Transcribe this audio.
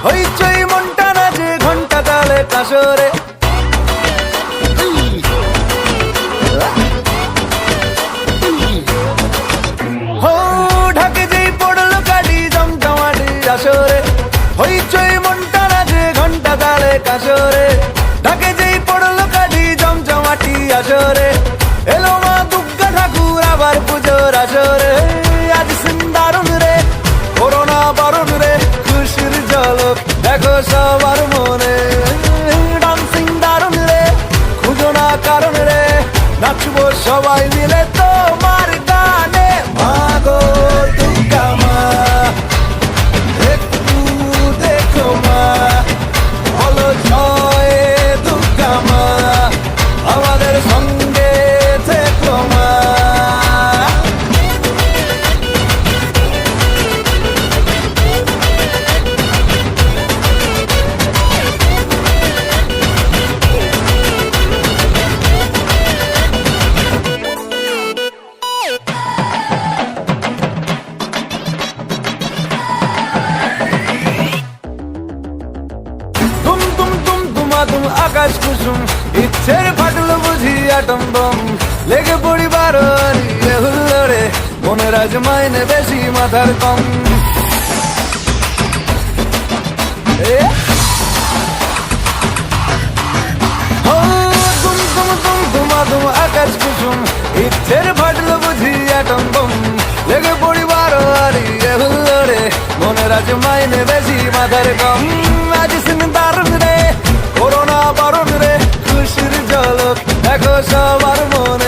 হইচই মনটা নাচে ঘন্টা তালে কাসরে। ঢাকে যেই পড়লো কাটি জমজমাটি আসরে, হইচই মনটা নাচে ঘন্টা তালে কাসরে। ঢাকে যেই পড়লো কাটি জমজমাটি আসরে, এলো মা দুর্গা ঠাকুর আবার পুজোর আসরে। আজ সিন্দারুন রে করোনা বারণ রে, খুশির ঝলক দেখো সবার মনে। ডান্সিং দারুন রে খুঁজো না কারণ রে, নাচবো সবাই মিলে তোমার গানে। মাগো দুর্গা মা একটু দেখো মা, বলো জয় দুর্গা মা, আমাদের সঙ্গে থেকো মা। তুম তুম তুম তুমাতুম আকাশ কুসুম, ইচ্ছের ফাটল বুঝি আটম বম। লেগে পড়ি বারোয়ারি হুল্লোড়ে, মনের আজ মাইনে বেশি মাথার কম। তুম তুম তুম তুমাতুম আকাশ কুসুম, ইচ্ছের ফাটল বুঝি আটম বম। লেগে পড়ি বারোয়ারি হুল্লোড়ে, মনের আজ মাইনে বেশি মাথার কম। আজ সিন্দারুন রে করোনা বারণ রে, খুশির ঝলক দেখো সবার মনে।